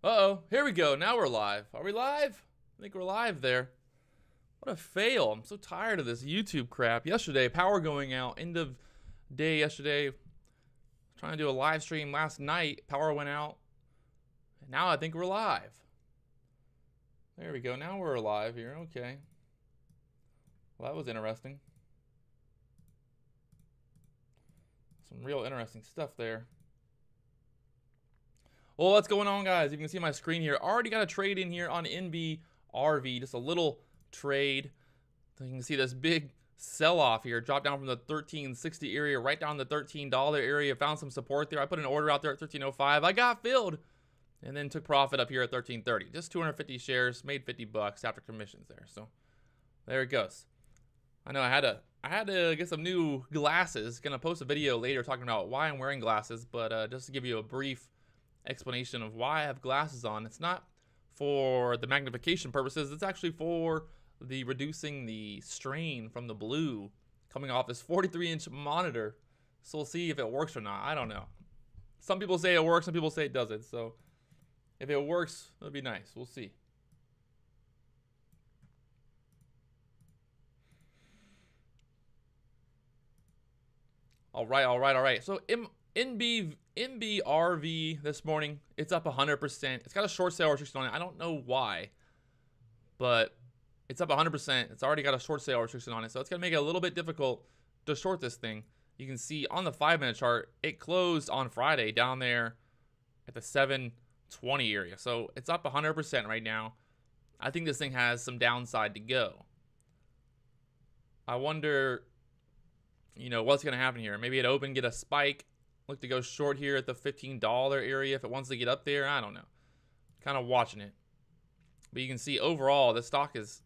Uh-oh, here we go. Now we're live. Are we live? I think we're live there. What a fail. I'm so tired of this YouTube crap. Yesterday, power going out. End of day yesterday. Trying to do a live stream last night. Power went out. And now I think we're live. There we go. Now we're live here. Okay. Well, that was interesting. Some real interesting stuff there. Well, what's going on, guys? You can see my screen here. Already got a trade in here on NBRV. Just a little trade. So you can see this big sell-off here. Dropped down from the $13.60 area right down the $13 area. Found some support there. I put an order out there at $13.05. I got filled. And then took profit up here at $13.30. Just 250 shares. Made 50 bucks after commissions there. So there it goes. I know I had to get some new glasses. Gonna post a video later talking about why I'm wearing glasses. But just to give you a brief explanation of why I have glasses on. It's not for the magnification purposes. It's actually for the reducing the strain from the blue coming off this 43-inch monitor. So we'll see if it works or not. I don't know. Some people say it works. Some people say it doesn't. So if it works, it'll be nice. We'll see. All right. So NBRV this morning, it's up 100%. It's got a short sale restriction on it. I don't know why, but it's up 100%. It's already got a short sale restriction on it, so it's going to make it a little bit difficult to short this thing. You can see on the 5-minute chart, it closed on Friday down there at the 720 area. So it's up 100% right now. I think this thing has some downside to go. I wonder, you know, what's going to happen here. Maybe it open, get a spike. Look to go short here at the $15 area if it wants to get up there. I don't know. Kind of watching it. But you can see overall, the stock is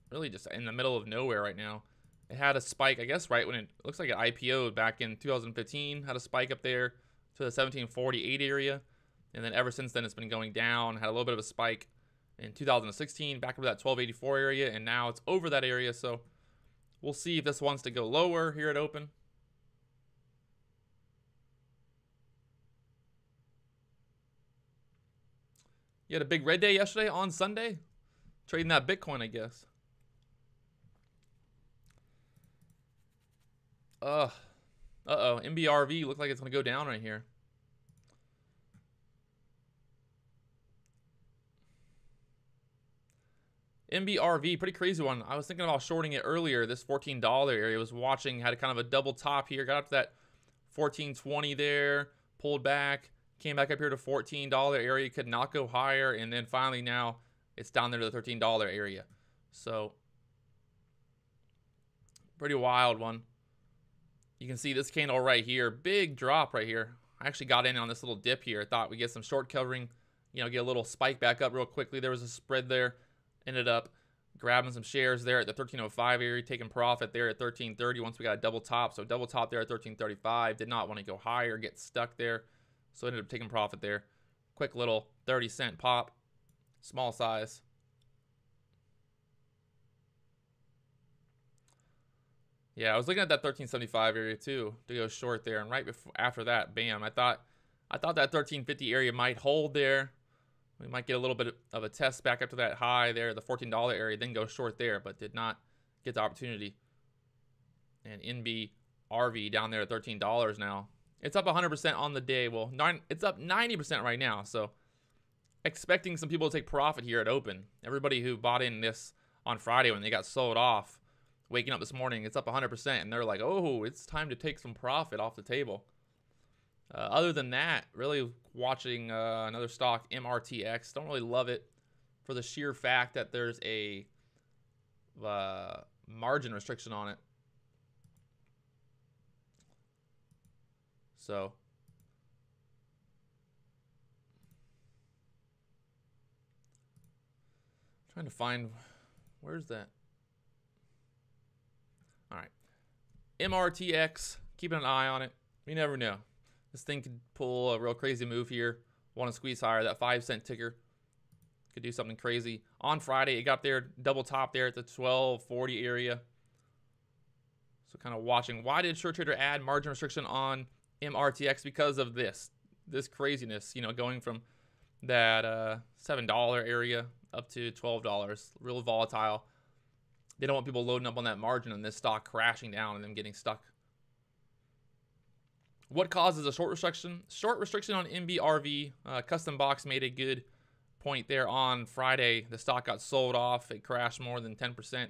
really just in the middle of nowhere right now. It had a spike, I guess, right when it looks like it IPO'd back in 2015. Had a spike up there to the 1748 area. And then ever since then, it's been going down. Had a little bit of a spike in 2016, back over that 1284 area. And now it's over that area. So we'll see if this wants to go lower here at open. You had a big red day yesterday on Sunday? Trading that Bitcoin, I guess. Uh-oh. NBRV looked like it's going to go down right here. NBRV, pretty crazy one. I was thinking about shorting it earlier. This $14 area was watching, had a kind of a double top here. Got up to that $14.20 there, pulled back. Came back up here to $14 area, could not go higher, and then finally now it's down there to the $13 area. So pretty wild one. You can see this candle right here, big drop right here. I actually got in on this little dip here. I thought we'd get some short covering, you know, get a little spike back up real quickly. There was a spread there. Ended up grabbing some shares there at the 1305 area, taking profit there at 1330 once we got a double top. So double top there at 1335. Did not want to go higher, get stuck there. So ended up taking profit there. Quick little 30-cent pop. Small size. Yeah, I was looking at that 1375 area too to go short there. And right before, after that, bam. I thought that 1350 area might hold there. We might get a little bit of a test back up to that high there, the $14 area, then go short there, but did not get the opportunity. And NBRV down there at $13 now. It's up 100% on the day. Well, it's up 90% right now. So expecting some people to take profit here at open. Everybody who bought in this on Friday when they got sold off, waking up this morning, it's up 100%. And they're like, oh, it's time to take some profit off the table. Other than that, really watching another stock, MRTX. Don't really love it for the sheer fact that there's a margin restriction on it. So trying to find, where's that? All right. MRTX, keeping an eye on it. You never know. This thing could pull a real crazy move here. Want to squeeze higher. That 5-cent ticker could do something crazy. On Friday, it got there, double top there at the 1240 area. So kind of watching. Why did Short Trader add margin restriction on MRTX? Because of this craziness, you know, going from that $7 area up to $12. Real volatile. They don't want people loading up on that margin and this stock crashing down and them getting stuck. What causes a short restriction? Short restriction on MBRV. Custom Box made a good point there on Friday. The stock got sold off. It crashed more than 10%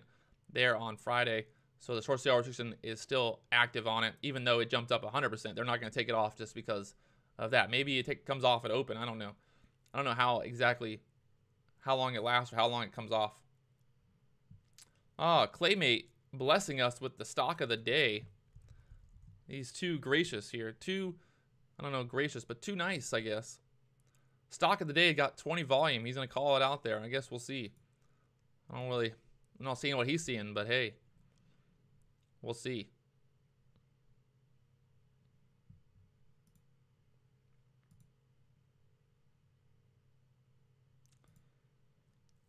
there on Friday. So the short sale restriction is still active on it, even though it jumped up 100%. They're not going to take it off just because of that. Maybe it comes off at open. I don't know. I don't know how long it lasts or how long it comes off. Claymate blessing us with the stock of the day. He's too gracious here. Too, I don't know, gracious, but too nice, I guess. Stock of the day got 20 volume. He's going to call it out there. I guess we'll see. I'm not seeing what he's seeing, but hey, we'll see.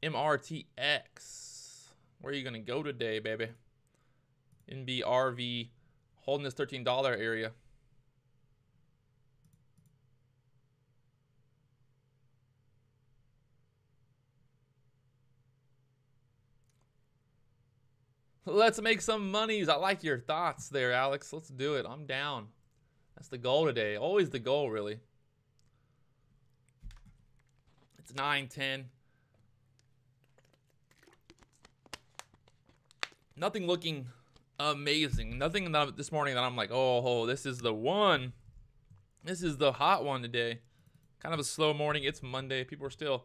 MRTX. Where are you going to go today, baby? NBRV holding this $13 area. Let's make some monies. I like your thoughts there, Alex. Let's do it. I'm down. That's the goal today. Always the goal, really. It's 9:10. Nothing looking amazing. Nothing this morning that I'm like, oh, this is the one. This is the hot one today. Kind of a slow morning. It's Monday. People are still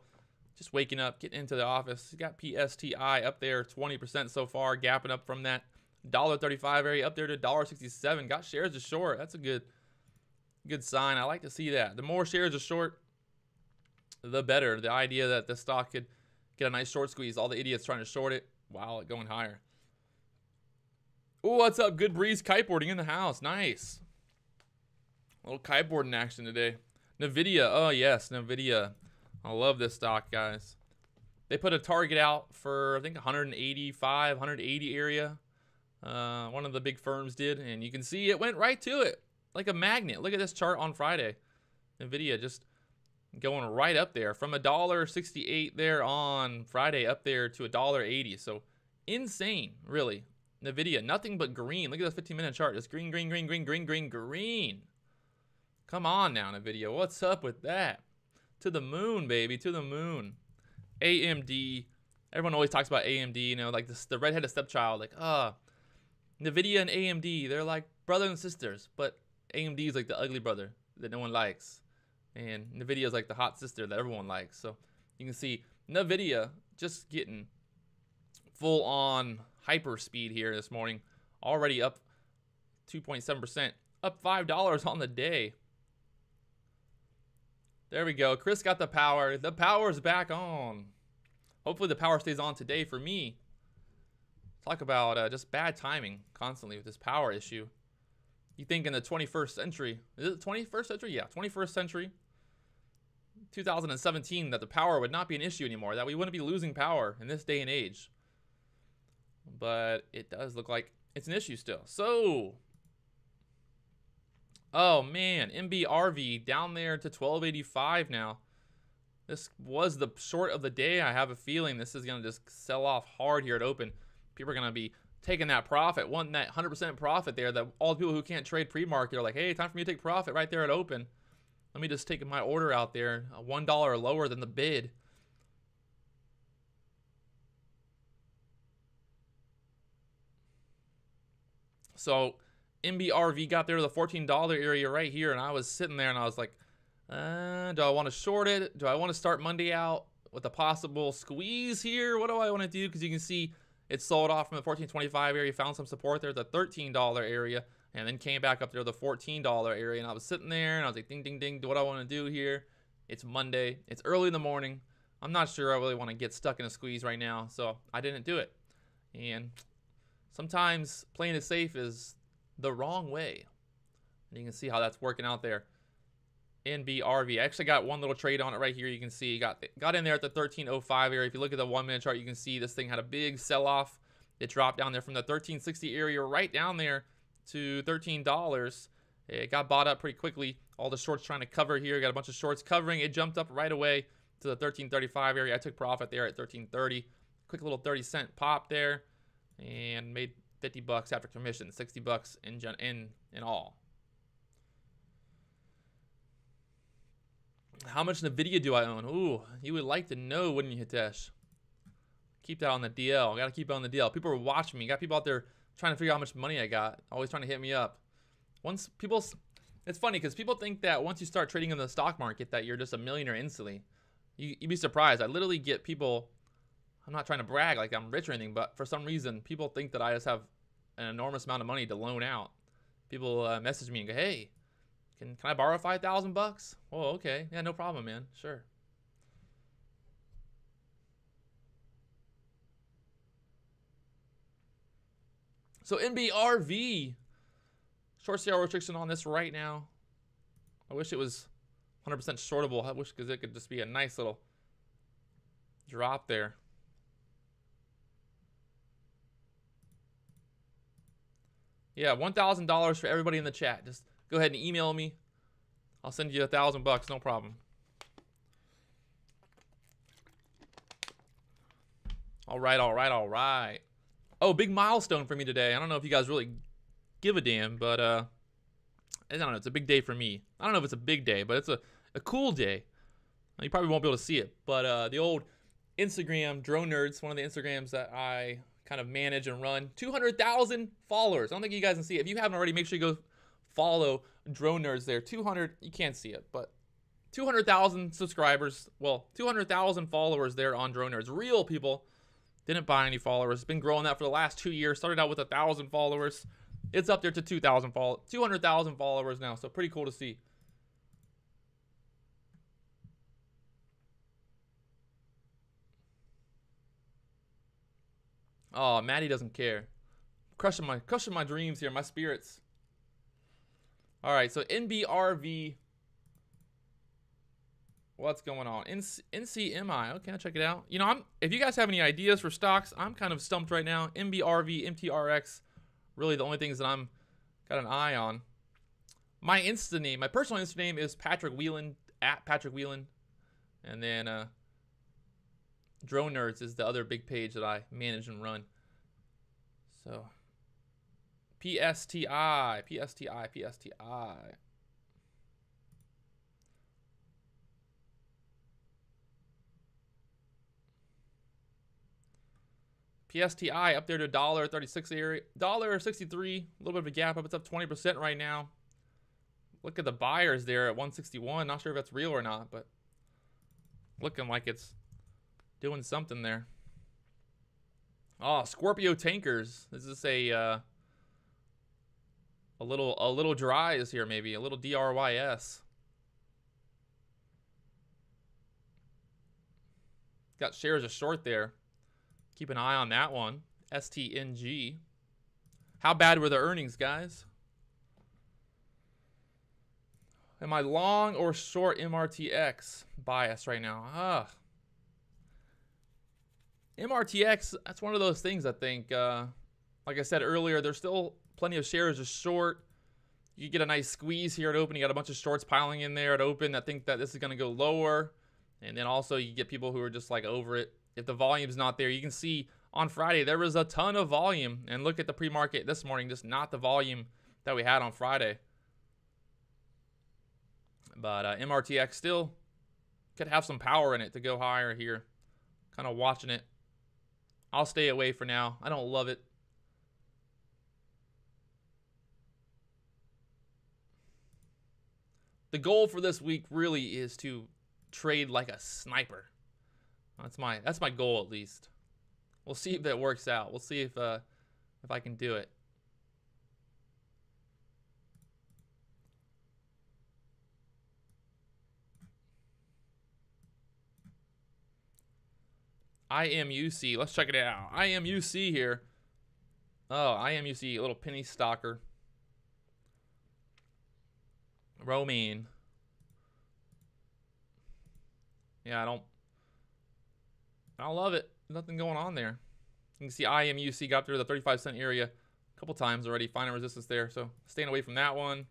just waking up, getting into the office. You got PSTI up there, 20% so far, gapping up from that $1.35 area up there to $1.67. Got shares to short. That's a good sign. I like to see that. The more shares to short, the better. The idea that the stock could get a nice short squeeze. All the idiots trying to short it while it going higher. Oh, what's up? Good breeze kiteboarding in the house. Nice. A little kiteboarding action today. NVIDIA. Oh, yes, NVIDIA. I love this stock, guys. They put a target out for, I think, 185, 180 area. One of the big firms did, and you can see it went right to it like a magnet. Look at this chart on Friday. NVIDIA just going right up there from $1.68 there on Friday up there to $1.80. So insane, really. NVIDIA, nothing but green. Look at this 15-minute chart. Just green, green, green, green, green, green, green. Come on now, NVIDIA. What's up with that? To the moon, baby. To the moon. AMD. Everyone always talks about AMD, you know, like this, the redheaded stepchild. Like, NVIDIA and AMD, they're like brother and sisters. But AMD is like the ugly brother that no one likes. And NVIDIA is like the hot sister that everyone likes. So you can see NVIDIA just getting full on hyper speed here this morning. Already up 2.7%. Up $5 on the day. There we go. Chris got the power. The power's back on. Hopefully the power stays on today for me. Talk about just bad timing constantly with this power issue. You think in the 21st century, is it the 21st century? Yeah, 21st century, 2017, that the power would not be an issue anymore, that we wouldn't be losing power in this day and age. But it does look like it's an issue still. So, oh man, MBRV down there to 1285 now. This was the short of the day. I have a feeling this is going to just sell off hard here at open. People are going to be taking that profit, wanting that 100% profit there. That all the people who can't trade pre-market are like, hey, time for me to take profit right there at open. Let me just take my order out there, $1 lower than the bid. So MBRV got there to the $14 area right here, and I was sitting there and I was like, do I want to short it? Do I want to start Monday out with a possible squeeze here? What do I want to do? Because you can see it sold off from the $14.25 area, found some support there at the $13 area, and then came back up there to the $14 area. And I was sitting there and I was like, ding, ding, ding, what do I want to do here? It's Monday. It's early in the morning. I'm not sure I really want to get stuck in a squeeze right now, so I didn't do it. And sometimes playing it safe is the wrong way. And you can see how that's working out there. NBRV. I actually got one little trade on it right here. You can see got in there at the 1305 area. If you look at the 1 minute chart, you can see this thing had a big sell-off. It dropped down there from the 1360 area right down there to $13. It got bought up pretty quickly. All the shorts trying to cover here. Got a bunch of shorts covering. It jumped up right away to the 13.35 area. I took profit there at 13.30. Quick little 30-cent pop there, and made 50 bucks after commission, 60 bucks in all. How much NVIDIA do I own? Ooh, you would like to know, wouldn't you, Hitesh? Keep that on the DL. Got to keep it on the DL. People are watching me. Got people out there trying to figure out how much money I got. Always trying to hit me up. Once people, it's funny because people think that once you start trading in the stock market that you're just a millionaire instantly. You'd be surprised. I literally get people, I'm not trying to brag like I'm rich or anything, but for some reason, people think that I just have an enormous amount of money to loan out. People message me and go, hey, can I borrow 5,000 bucks? Oh, okay. Yeah, no problem, man. Sure. So NBRV, short sale restriction on this right now. I wish it was 100% shortable. I wish because it could just be a nice little drop there. Yeah, $1,000 for everybody in the chat. Just go ahead and email me. I'll send you $1,000, no problem. All right, all right, all right. Oh, big milestone for me today. I don't know if you guys really give a damn, but I don't know. It's a big day for me. I don't know if it's a big day, but it's a cool day. You probably won't be able to see it, but the old Instagram, Drone Nerds, one of the Instagrams that I kind of manage and run, 200,000 followers. I don't think you guys can see it. If you haven't already, make sure you go follow Drone Nerds there. 200, you can't see it, but 200,000 subscribers. Well, 200,000 followers there on Drone Nerds. Real people. Didn't buy any followers. Been growing that for the last 2 years. Started out with 1,000 followers. It's up there to 200,000 followers now. So pretty cool to see. Oh, Maddie doesn't care. Crushing my dreams here, my spirits. All right, so NBRV. What's going on? NCMI. Okay, I'll check it out. You know, if you guys have any ideas for stocks, I'm kind of stumped right now. NBRV, MTRX, really the only things that I'm got an eye on. My Insta name, my personal Insta name is Patrick Whelan, at Patrick Whelan. And then Drone Nerds is the other big page that I manage and run. So PSTI. PSTI up there to $1.36 area, $1.63, a little bit of a gap up. It's up 20% right now. Look at the buyers there at 161. Not sure if that's real or not, but looking like it's doing something there. Oh, Scorpio Tankers. This is a little dries here, maybe a little DRYS. Got shares of short there. Keep an eye on that one. STNG. How bad were the earnings, guys? Am I long or short MRTX bias right now? MRTX, that's one of those things I think. Like I said earlier, there's still plenty of shares of short. You get a nice squeeze here at open. You got a bunch of shorts piling in there at open that think that this is going to go lower. And then also you get people who are just like over it. If the volume's not there, you can see on Friday there was a ton of volume. And look at the pre-market this morning, just not the volume that we had on Friday. But MRTX still could have some power in it to go higher here. Kind of watching it. I'll stay away for now. I don't love it. The goal for this week really is to trade like a sniper. That's my goal at least. We'll see if it works out. We'll see if I can do it. IMUC. Let's check it out. IMUC here. Oh, IMUC, a little penny stalker. Romaine. Yeah, I don't love it. Nothing going on there. You can see IMUC got up to the 35-cent area a couple times already. Finding resistance there. So staying away from that one.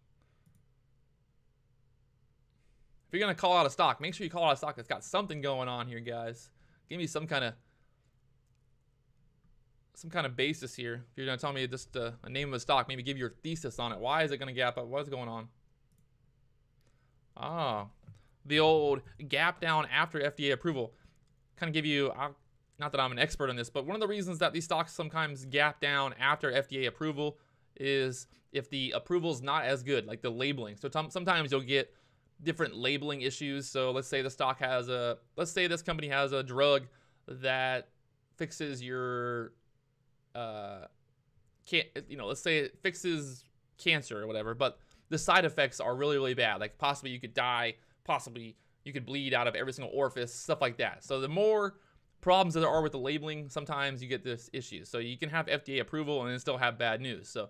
If you're going to call out a stock, make sure you call out a stock that's got something going on here, guys. Give me some kind of basis here. If you're going to tell me just a name of a stock, maybe give your thesis on it. Why is it going to gap up? What's going on? Ah, the old gap down after FDA approval. Kind of give you, not that I'm an expert on this, but one of the reasons that these stocks sometimes gap down after FDA approval is if the approval is not as good, like the labeling. So sometimes you'll get different labeling issues. So let's say the stock has let's say this company has a drug that fixes your, let's say it fixes cancer or whatever, but the side effects are really, really bad. Like possibly you could die, possibly you could bleed out of every single orifice, stuff like that. So the more problems that there are with the labeling, sometimes you get this issue. So you can have FDA approval and then still have bad news. So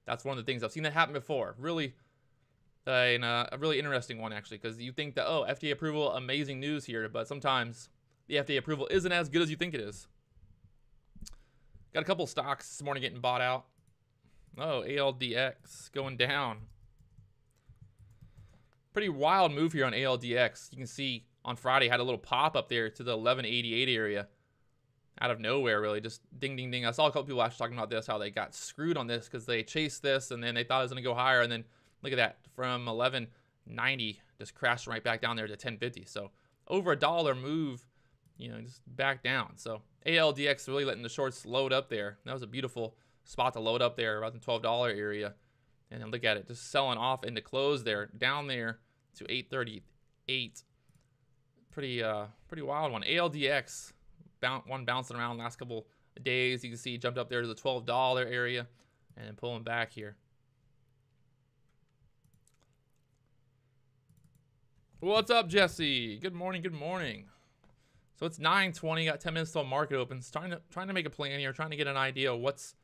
that's one of the things I've seen that happen before. Really, a really interesting one actually, because you think that, oh, FDA approval, amazing news here, but sometimes the FDA approval isn't as good as you think it is. Got a couple stocks this morning getting bought out. Oh, ALDX going down. Pretty wild move here on ALDX. You can see on Friday had a little pop up there to the 1188 area. Out of nowhere, really. Just ding, ding, ding. I saw a couple people actually talking about this, how they got screwed on this because they chased this and then they thought it was going to go higher. And then look at that. From 1190, just crashed right back down there to 1050. So over $1 move, just back down. So ALDX really letting the shorts load up there. That was a beautiful spot to load up there, around the $12 area. And then look at it, just selling off into close there, down there to 838. Pretty wild one. ALDX, bouncing around the last couple of days. You can see jumped up there to the $12 area and then pulling back here. What's up, Jesse? Good morning, good morning. So it's 9:20, got 10 minutes till market opens. Trying to make a plan here, trying to get an idea of what's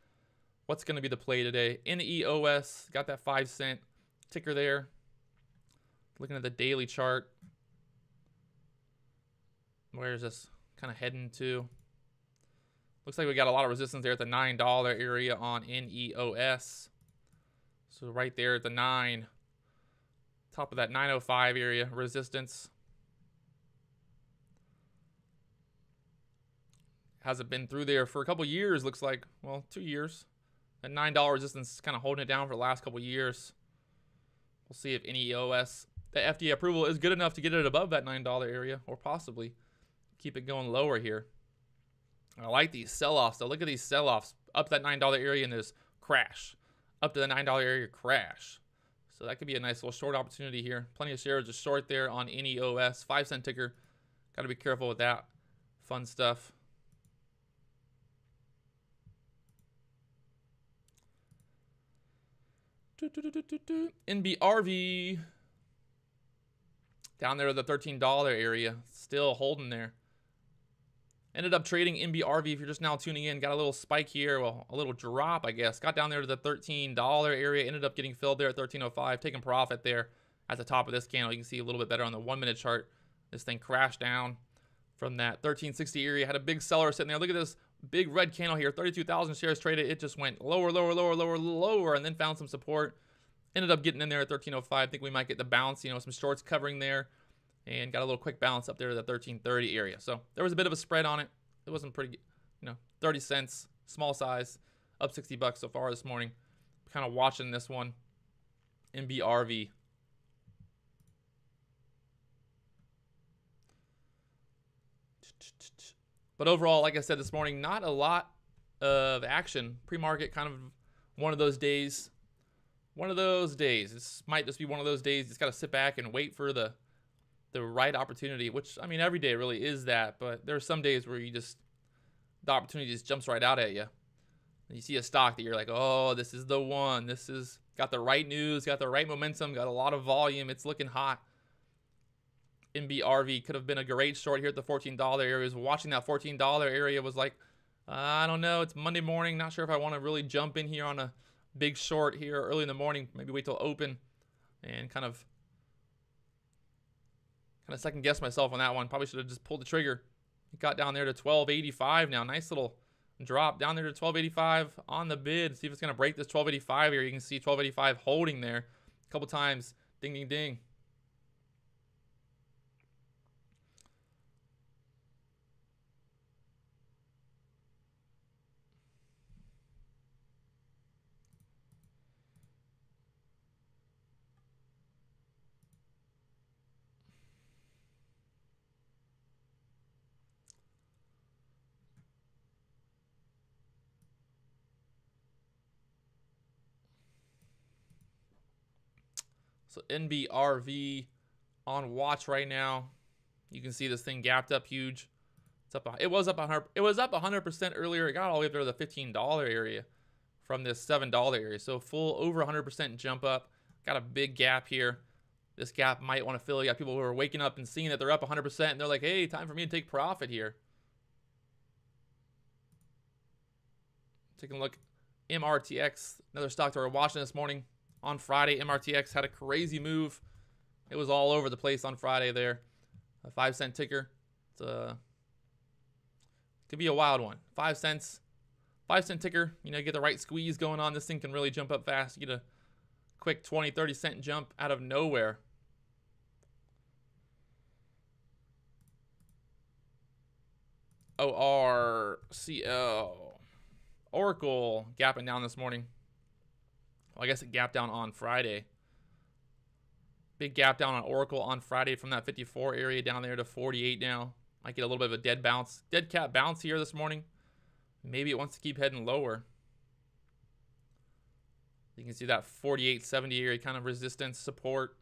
going to be the play today. NEOS, got that 5-cent ticker there. Looking at the daily chart. Where is this kind of heading to? Looks like we got a lot of resistance there at the $9 area on NEOS. So right there at the 9, top of that 905 area resistance. Hasn't been through there for a couple years, looks like. Well, 2 years. That $9 resistance is kind of holding it down for the last couple years. We'll see if NEOS, the FDA approval is good enough to get it above that $9 area, or possibly keep it going lower here. I like these sell-offs, though. Look at these sell-offs. Up to that $9 area and there's crash. Up to the $9 area, crash. So that could be a nice little short opportunity here. Plenty of shares to short there on NEOS. 5-cent ticker. Got to be careful with that. Fun stuff. NBRV. Down there at the $13 area. Still holding there. Ended up trading NBRV if you're just now tuning in. Got a little spike here. Well, a little drop, I guess. Got down there to the $13 area. Ended up getting filled there at 1305. Taking profit there at the top of this candle. You can see a little bit better on the 1-minute chart. This thing crashed down from that 1360 area. Had a big seller sitting there. Look at this big red candle here. 32,000 shares traded. It just went lower, lower, lower, lower, lower, and then found some support. Ended up getting in there at 1305. Think we might get the bounce. Some shorts covering there. And got a little quick bounce up there to the 1330 area. So there was a bit of a spread on it. It wasn't pretty, 30 cents, small size, up 60 bucks so far this morning. Kind of watching this one, NBRV. But overall, like I said this morning, not a lot of action. Pre-market, kind of one of those days. One of those days. This might just be one of those days. You just got to sit back and wait for the right opportunity, which, every day really is that, but there are some days where the opportunity just jumps right out at you. And you see a stock that you're like, oh, this is the one. This is got the right news, got the right momentum, got a lot of volume. It's looking hot. NBRV could have been a great short here at the $14 area. Was watching that $14 area, was like, I don't know. It's Monday morning. Not sure if I want to really jump in here on a big short here early in the morning. Maybe wait till open and kind of second guess myself on that one. Probably should have just pulled the trigger. It got down there to 1285 now. Nice little drop down there to 1285 on the bid. See if it's going to break this 1285 here. You can see 1285 holding there a couple times. Ding, ding, ding. So NBRV on watch right now. You can see this thing gapped up huge. It's up. It was up 100. It was up 100% earlier. It got all the way up to the $15 area from this $7 area. So full over 100% jump up. Got a big gap here. This gap might want to fill. You got people who are waking up and seeing that they're up 100%, and they're like, "Hey, time for me to take profit here." Taking a look, MRTX, another stock that we're watching this morning. On Friday, MRTX had a crazy move. It was all over the place on Friday there. A 5-cent ticker. It's could be a wild one. 5 cents. 5-cent ticker. You know, get the right squeeze going on. This thing can really jump up fast. You get a quick 20, 30-cent jump out of nowhere. ORCL. Oracle gapping down this morning. Well, I guess it gapped down on Friday. Big gap down on Oracle on Friday from that 54 area down there to 48 now. Might get a little bit of a dead bounce. Dead cat bounce here this morning. Maybe it wants to keep heading lower. You can see that 48.70 area kind of resistance support.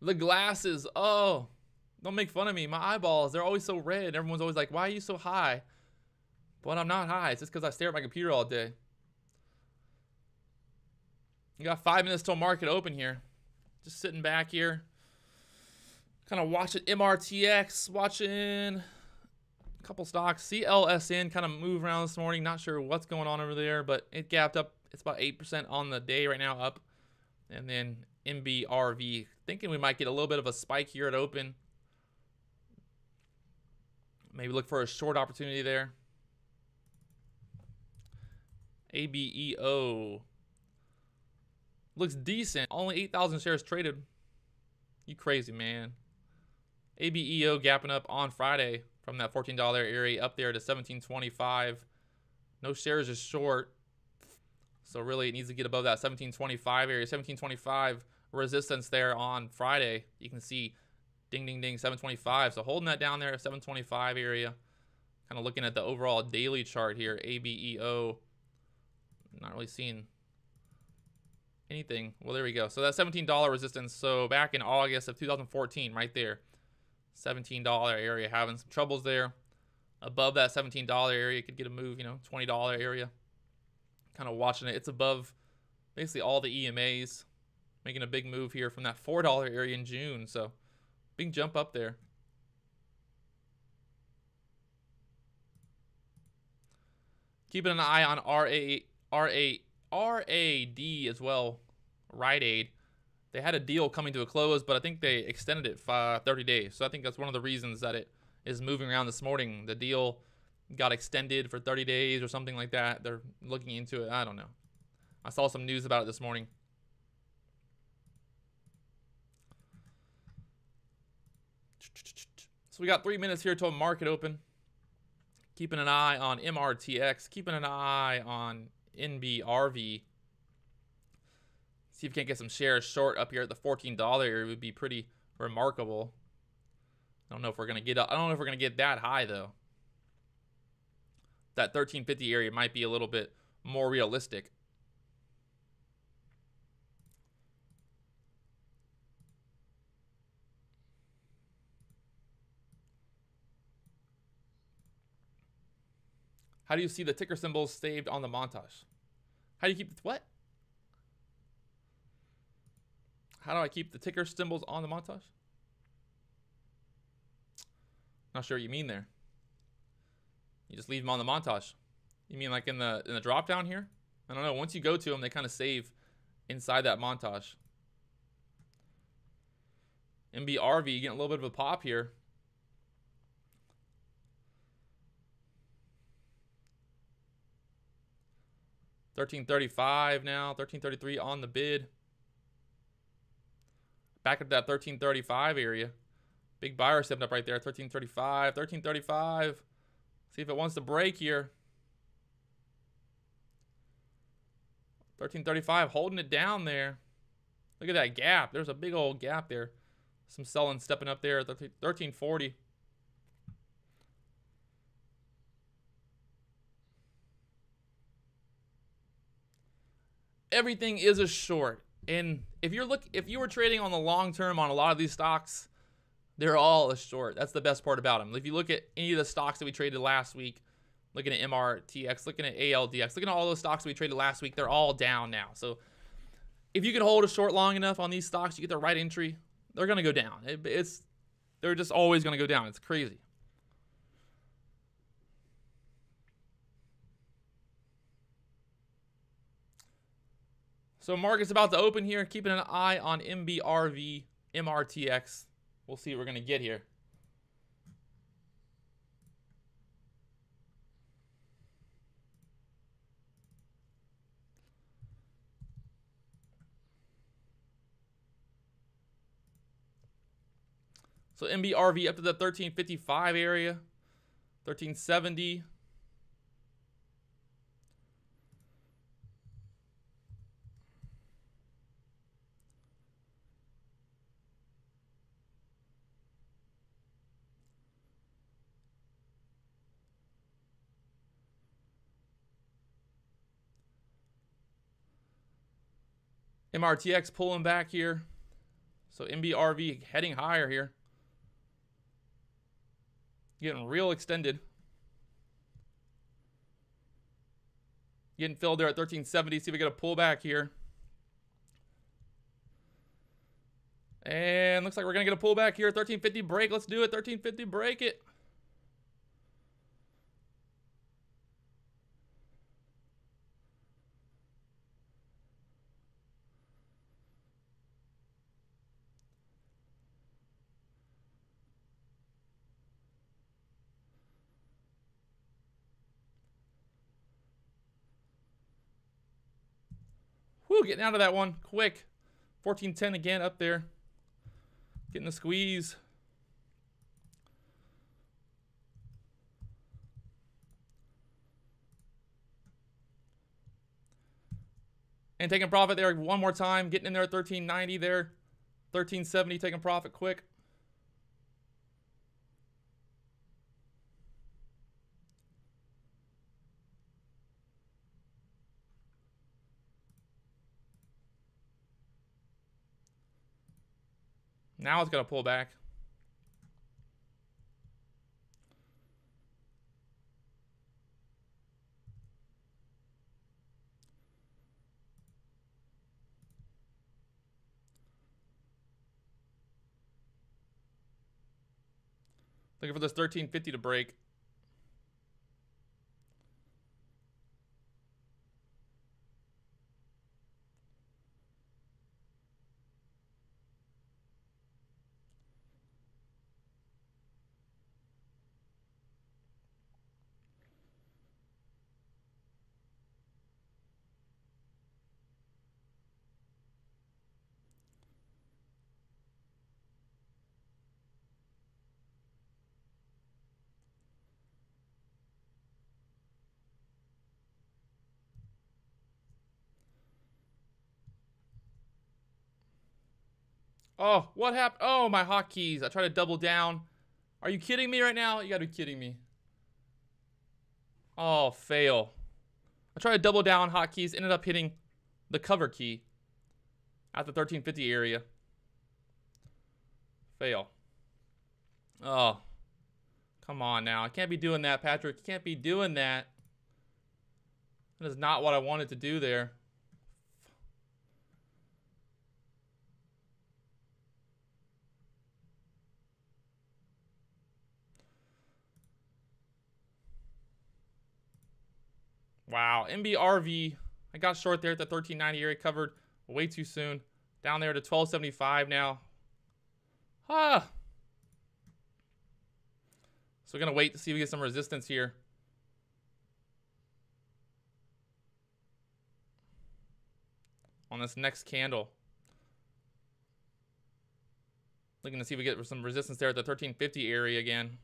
The glasses. Oh, don't make fun of me. My eyeballs, they're always so red. Everyone's always like, "Why are you so high?" But I'm not high. It's just because I stare at my computer all day. You got 5 minutes till market open here. Just sitting back here. Kind of watching MRTX. Watching a couple stocks. CLSN kind of move around this morning. Not sure what's going on over there, but it gapped up. It's about 8% on the day right now up. And then MBRV. Thinking we might get a little bit of a spike here at open. Maybe look for a short opportunity there. ABEO. Looks decent. Only 8,000 shares traded. You crazy, man. ABEO gapping up on Friday from that $14 area up there to $17.25. No shares is short. So really it needs to get above that $17.25 area. $17.25 resistance there on Friday. You can see ding, ding, ding, $7.25. So holding that down there at $7.25 area. Kind of looking at the overall daily chart here. ABEO. Not really seeing anything. Well, there we go. So that $17 resistance. So back in August of 2014, right there. $17 area, having some troubles there. Above that $17 area, you could get a move, you know, $20 area. Kind of watching it. It's above basically all the EMAs. Making a big move here from that $4 area in June. So big jump up there. Keeping an eye on RAD as well. Rite Aid. They had a deal coming to a close, but I think they extended it 30 days. So I think that's one of the reasons that it is moving around this morning. The deal got extended for 30 days or something like that. They're looking into it. I don't know. I saw some news about it this morning. So we got 3 minutes here till market open. Keeping an eye on MRTX. Keeping an eye on NBRV. See if we can't get some shares short up here at the $14 area. It would be pretty remarkable. I don't know if we're gonna get up. I don't know if we're gonna get that high though. That 1350 area might be a little bit more realistic. How do you see the ticker symbols saved on the montage? How do you keep what? How do I keep the ticker symbols on the montage? Not sure what you mean there. You just leave them on the montage. You mean like in the drop down here? I don't know. Once you go to them, they kind of save inside that montage. MBRV getting a little bit of a pop here. $13.35 now. $13.33 on the bid. Back at that $13.35 area. Big buyer stepped up right there. $13.35. $13.35. See if it wants to break here. $13.35. Holding it down there. Look at that gap. There's a big old gap there. Some selling stepping up there at $13.40. everything is a short. And if you were trading on the long term on a lot of these stocks, they're all a short. That's the best part about them. If you look at any of the stocks that we traded last week, looking at MRTX, looking at ALDX, looking at all those stocks we traded last week, they're all down now. So if you can hold a short long enough on these stocks, you get the right entry, they're going to go down. They're just always going to go down. It's crazy. So market's about to open here. Keeping an eye on MBRV, MRTX. We'll see what we're going to get here. So MBRV up to the 1355 area, 1370. MRTX pulling back here. So MBRV heading higher here. Getting real extended. Getting filled there at 1370. See if we get a pullback here. And looks like we're going to get a pullback here. 1350 break. Let's do it. 1350 break it. Whew, getting out of that one quick. 1410 again up there. Getting the squeeze. And taking profit there one more time. Getting in there at 1390 there. 1370 taking profit quick. Now it's going to pull back. Looking for this 1350 to break. Oh, what happened? Oh, my hotkeys. I tried to double down. Are you kidding me right now? You gotta be kidding me. Oh, fail. I tried to double down hotkeys. Ended up hitting the cover key at the 1350 area. Fail. Oh. Come on now. I can't be doing that, Patrick. You can't be doing that. That is not what I wanted to do there. Wow, MBRV, I got short there at the 1390 area, covered way too soon. Down there to 1275 now. Ah. So we're going to wait to see if we get some resistance here. On this next candle. Looking to see if we get some resistance there at the 1350 area again.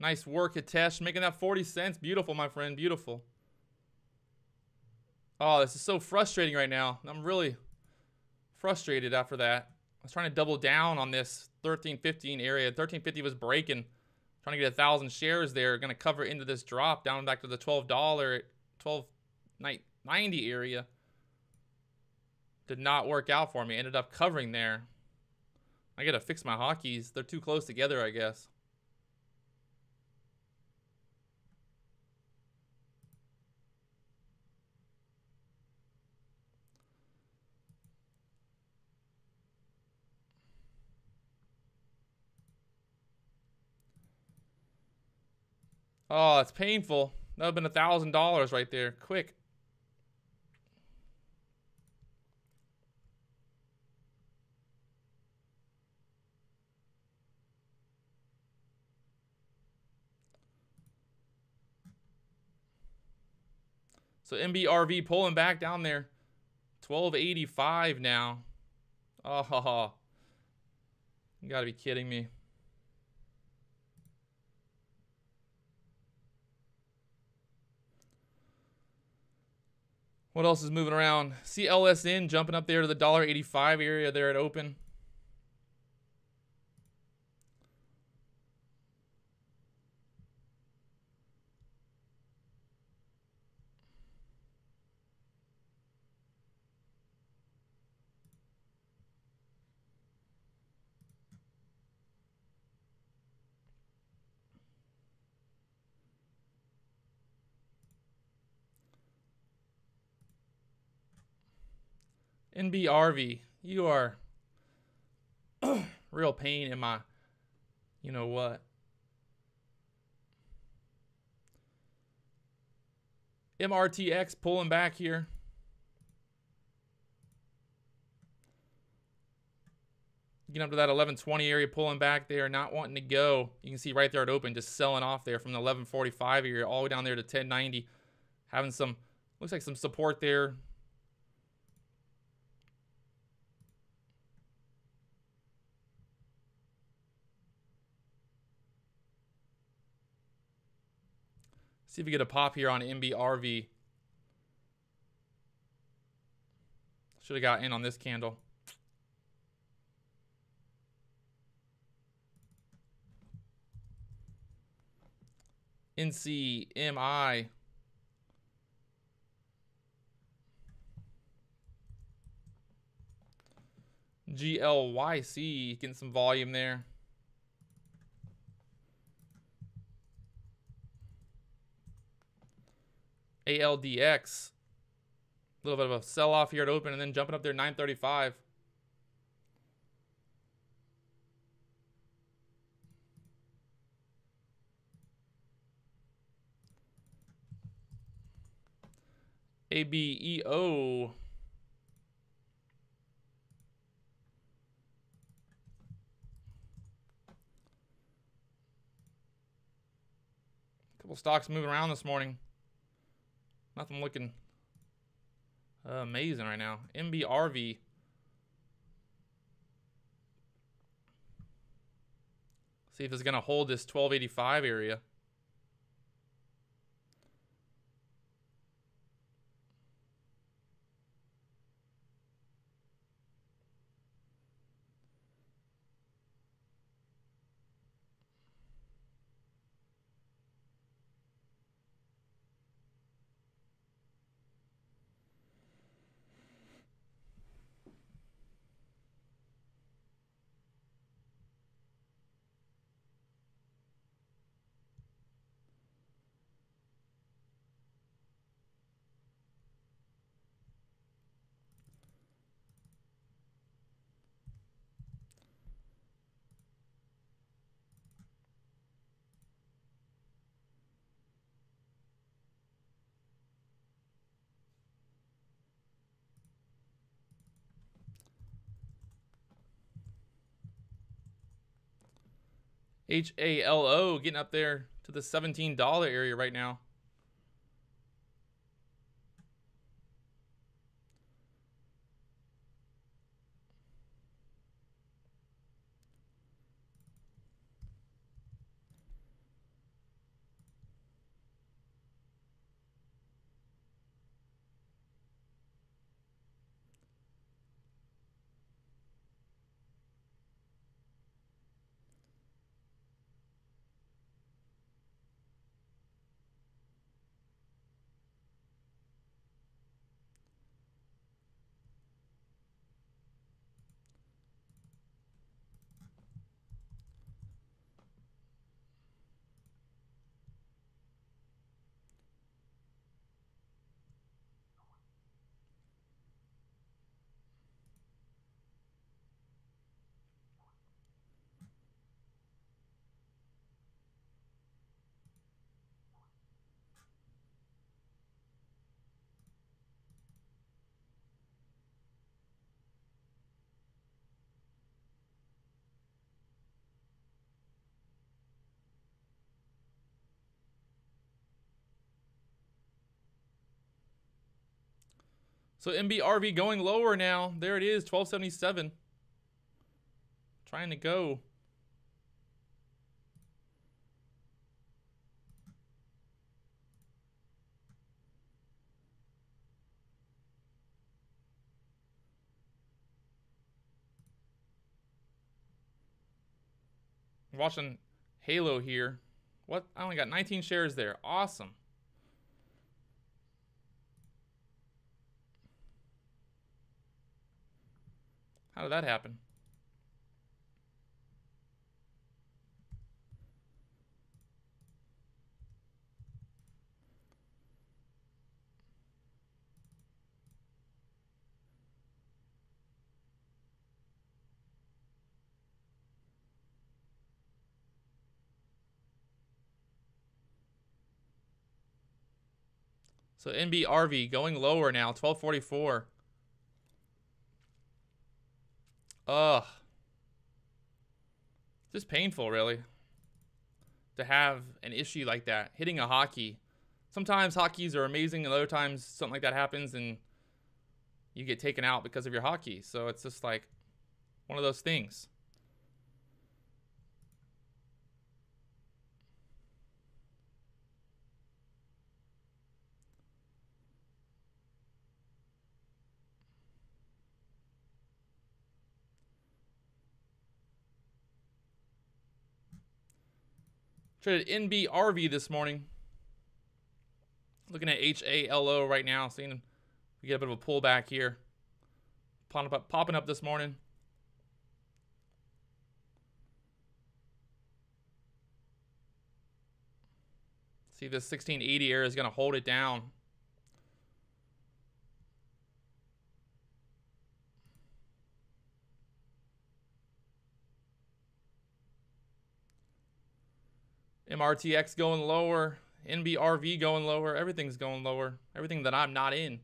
Nice work, Hitesh, making that 40 cents. Beautiful, my friend, beautiful. Oh, this is so frustrating right now. I'm really frustrated after that. I was trying to double down on this 1315 area. 1350 was breaking. Trying to get 1,000 shares there. Going to cover into this drop down back to the $12, $12.90 area. Did not work out for me. Ended up covering there. I got to fix my hotkeys. They're too close together, I guess. Oh, it's painful. That would have been $1,000 right there. Quick. So MBRV pulling back down there. 1285 now. Oh, you gotta be kidding me. What else is moving around? CLSN jumping up there to the $1.85 area there at open. NBRV, you are real pain in my, you know what. MRTX pulling back here. Getting up to that 1120 area, pulling back there, not wanting to go. You can see right there at open, just selling off there from the 1145 area all the way down there to 1090. Having some, looks like some support there. See if we get a pop here on MBRV. Should have got in on this candle. NCMI. GLYC, getting some volume there. ALDX, a little bit of a sell-off here at open and then jumping up there 935. ABEO. Couple stocks moving around this morning. Nothing looking amazing right now. MBRV. See if it's going to hold this 1285 area. HALO getting up there to the $17 area right now. So MBRV going lower now. There it is, 1277. Trying to go. I'm watching Halo here. What? I only got 19 shares there. Awesome. How did that happen? So NBRV going lower now, 1244. Ugh. Just painful, really, to have an issue like that. Hitting a hotkey. Sometimes hotkeys are amazing, and other times something like that happens and you get taken out because of your hotkey. So it's just like one of those things. Traded NBRV this morning. Looking at HALO right now, seeing we get a bit of a pullback here. Popping up this morning. See, this 1680 area is going to hold it down. MRTX going lower. NBRV going lower. Everything's going lower. Everything that I'm not in.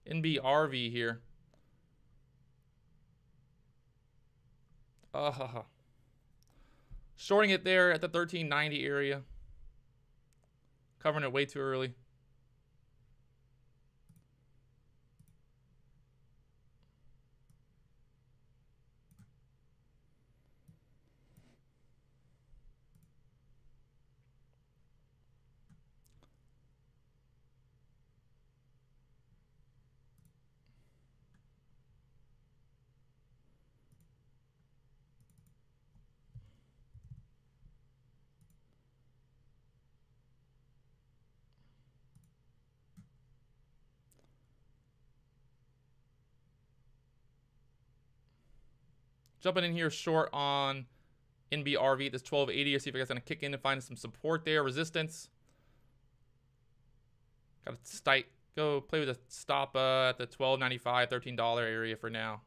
NBRV here. Shorting it there at the 1390 area. Covering it way too early. Jumping in here short on NBRV, this 1280, see if I guys gonna kick in and find some support there, resistance. Got to go play with a stop at the $12.95, $13 area for now.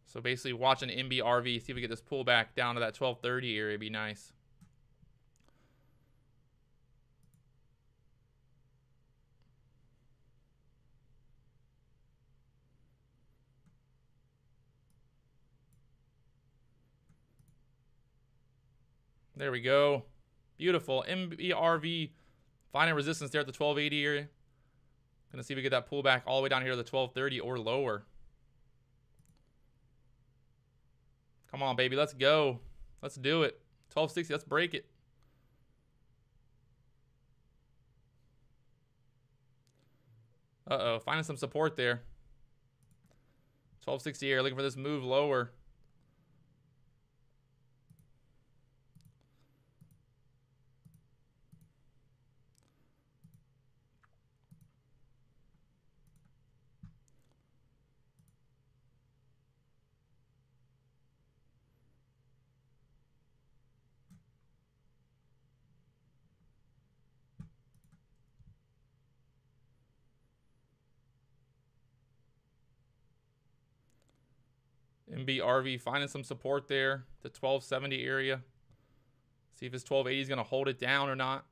So basically watching NBRV, see if we get this pullback down to that 1230 area, be nice. There we go. Beautiful. NBRV finding resistance there at the 1280 area. Gonna see if we get that pullback all the way down here to the 1230 or lower. Come on, baby. Let's go. Let's do it. 1260. Let's break it. Uh-oh. Finding some support there. 1260 here, looking for this move lower. MBRV finding some support there, the 1270 area. See if his 1280 is going to hold it down or not.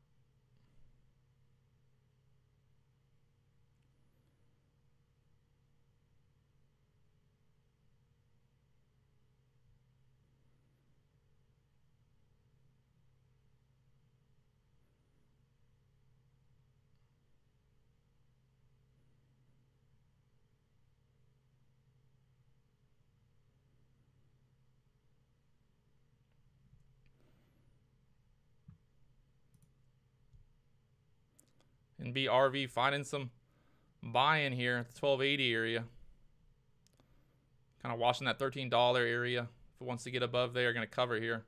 NBRV finding some buy-in here at the 1280 area. Kind of watching that $13 area. If it wants to get above there, going to cover here.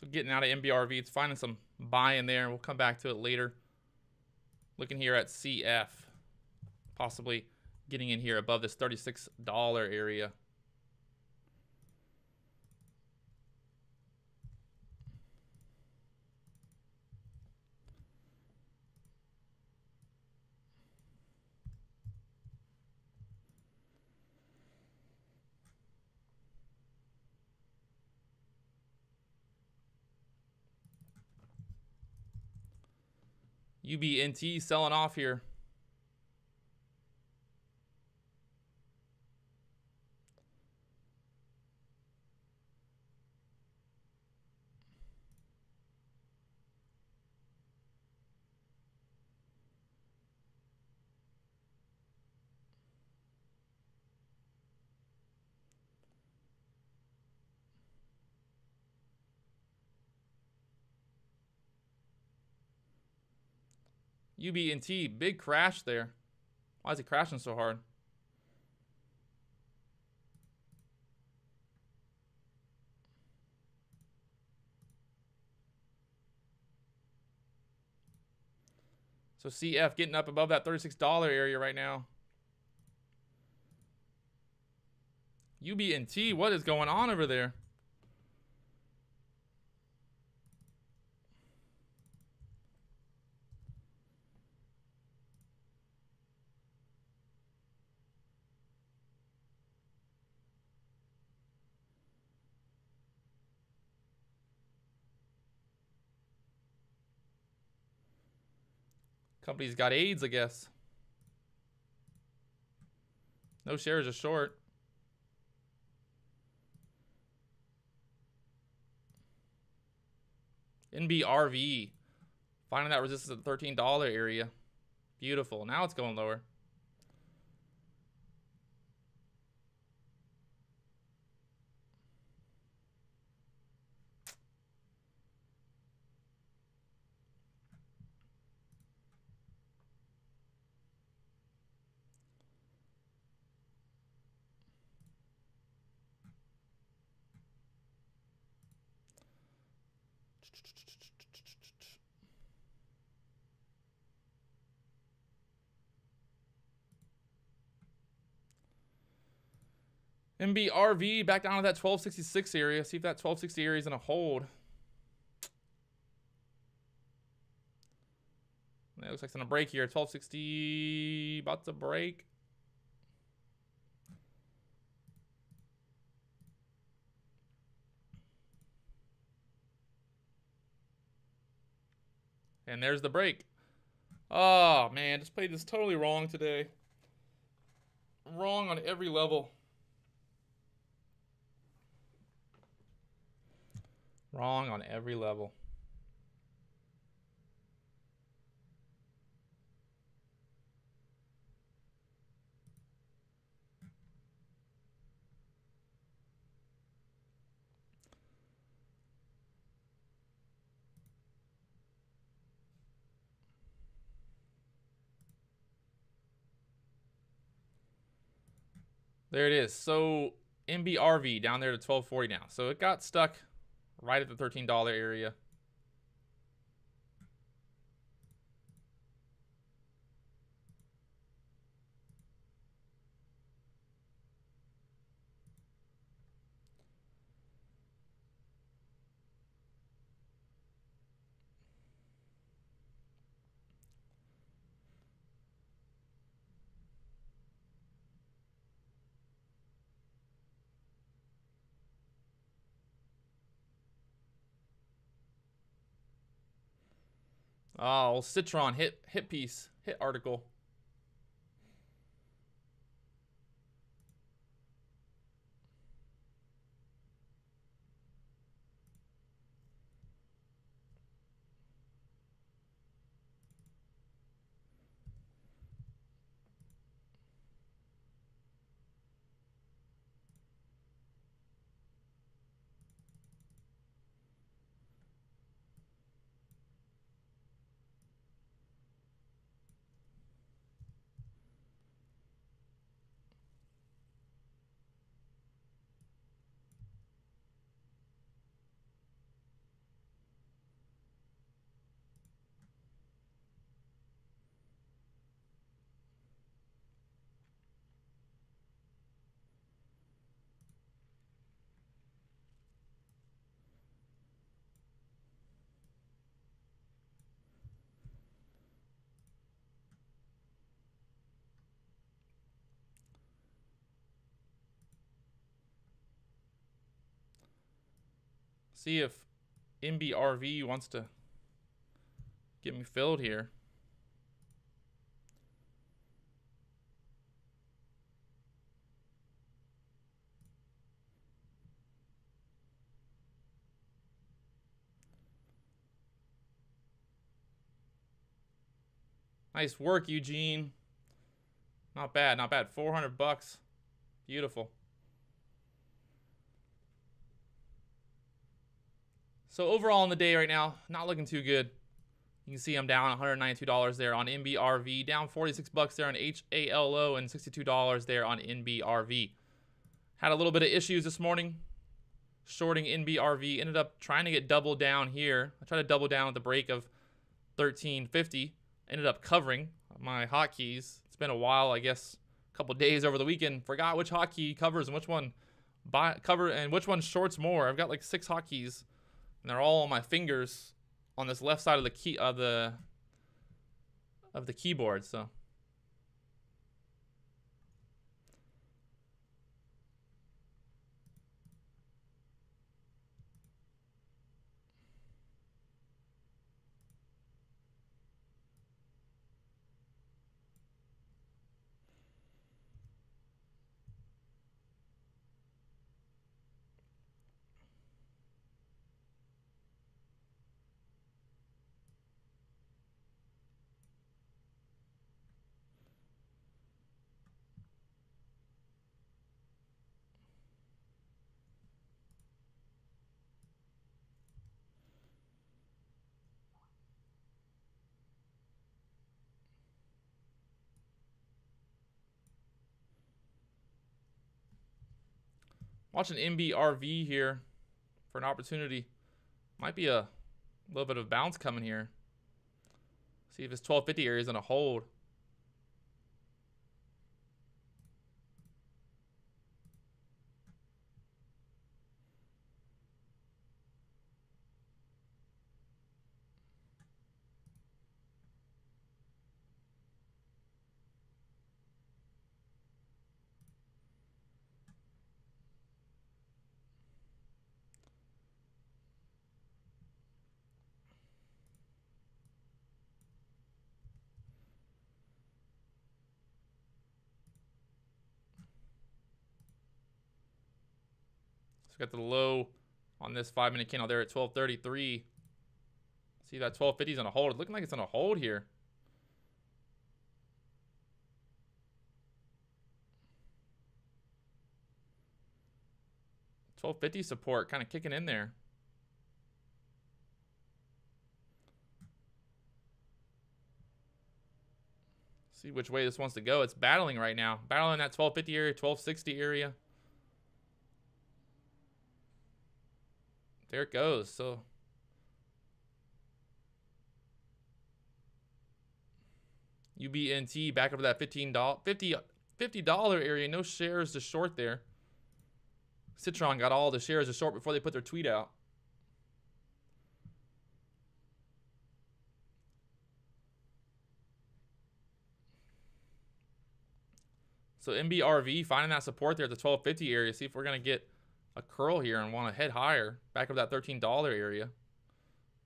So getting out of MBRV, it's finding some buy in there, and we'll come back to it later. Looking here at CF, possibly getting in here above this $36 area. UBNT selling off here. UBNT, big crash there. Why is it crashing so hard? So CF getting up above that $36 area right now. UBNT, what is going on over there? Company's got AIDS, I guess. No shares are short. NBRV. Finding that resistance at the $13 area. Beautiful. Now it's going lower. MBRV back down to that 1266 area. See if that 1260 area is going to hold. It looks like it's going to break here. 1260 about to break. And there's the break. Oh, man. Just played this totally wrong today. Wrong on every level. Wrong on every level. There it is. So MBRV down there to 1240 now. So it got stuck right at the $13 area. Oh, Citron hit piece, hit article. See if MBRV wants to get me filled here. Nice work, Eugene. Not bad, not bad. 400 bucks. Beautiful. So overall in the day right now, not looking too good. You can see I'm down $192 there on NBRV, down 46 bucks there on HALO, and $62 there on NBRV. Had a little bit of issues this morning shorting NBRV. Ended up trying to get doubled down here. I tried to double down at the break of 1350. Ended up covering my hotkeys. It's been a while, I guess, a couple days over the weekend. Forgot which hotkey covers and which one which one shorts more. I've got like 6 hotkeys, and they're all on my fingers on this left side of the key of the keyboard. So watching NBRV here for an opportunity. Might be a little bit of bounce coming here. See if this 1250 area is going to hold. So got the low on this 5-minute candle there at 1233. See that 1250 is on a hold. It's looking like it's on a hold here. $12.50 support kind of kicking in there. See which way this wants to go. It's battling right now. Battling that 1250 area, 1260 area. There it goes. So UBNT back up to that $50 area. No shares to short there. Citron got all the shares to short before they put their tweet out. So MBRV finding that support there at the 1250 area. See if we're going to get a curl here and want to head higher. Back up that $13 area.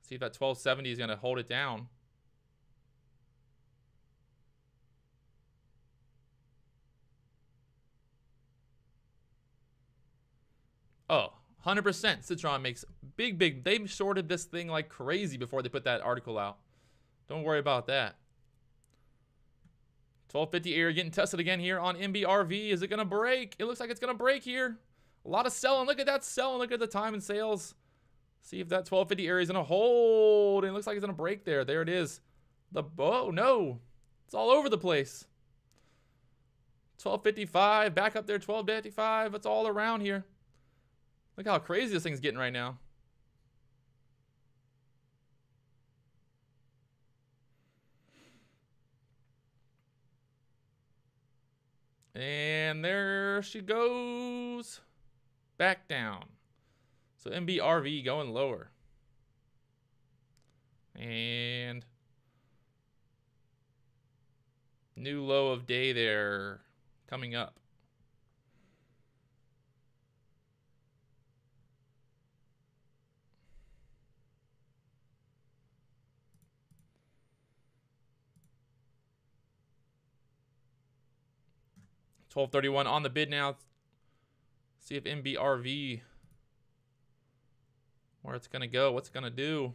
See if that 1270 is going to hold it down. Oh, 100%. Citron makes big. They shorted this thing like crazy before they put that article out. Don't worry about that. 1250 area getting tested again here on MBRV. Is it going to break? It looks like it's going to break here. A lot of selling. Look at that selling. Look at the time and sales. See if that 1250 area is going to hold. And it looks like it's going to break there. There it is. Oh, no. It's all over the place. 1255. Back up there. 1255. It's all around here. Look how crazy this thing's getting right now. And there she goes. Back down. So MBRV going lower. And new low of day there coming up. $12.31 on the bid now. See if MBRV, where it's going to go, what's it going to do.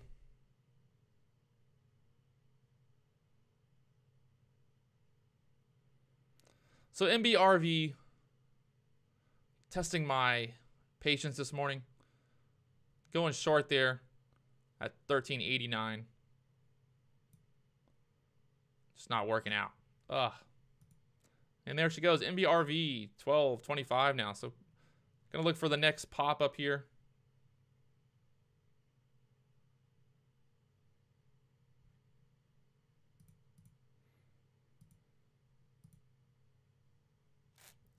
So MBRV, testing my patience this morning. Going short there at 1389. Just not working out. Ugh. And there she goes, MBRV, 1225 now. So gonna look for the next pop up here.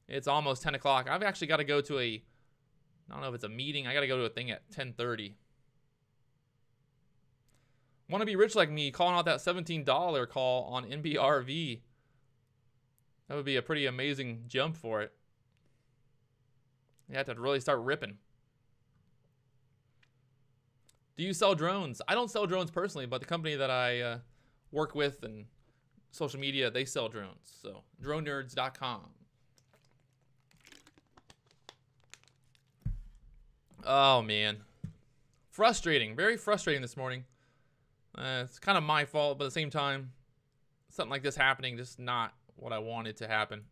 It's almost 10 o'clock. I've actually got to go to I don't know if it's a meeting. I got to go to a thing at 10:30. Want to be rich like me, calling out that $17 call on MBRV. That would be a pretty amazing jump for it. You have to really start ripping. Do you sell drones? I don't sell drones personally, but the company that I work with and social media, they sell drones. So, dronenerds.com. Oh, man. Frustrating. Very frustrating this morning. It's kind of my fault, but at the same time, something like this happening, just not what I wanted to happen.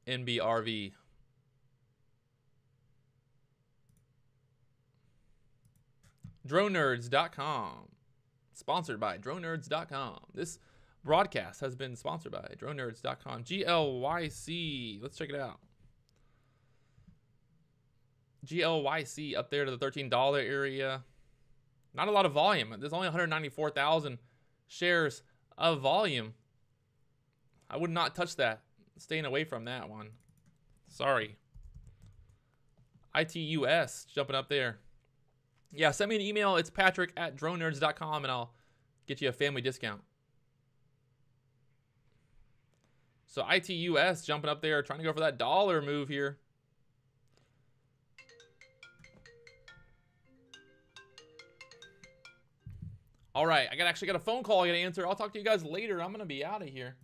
NBRV. DroneNerds.com. Sponsored by DroneNerds.com. This broadcast has been sponsored by DroneNerds.com. GLYC. Let's check it out. GLYC up there to the $13 area. Not a lot of volume. There's only 194,000 shares of volume. I would not touch that. Staying away from that one. Sorry. ITUS jumping up there. Yeah, send me an email. It's patrick@dronenerds.com and I'll get you a family discount. So ITUS jumping up there, trying to go for that dollar move here. All right, I actually got a phone call I got to answer. I'll talk to you guys later. I'm going to be out of here.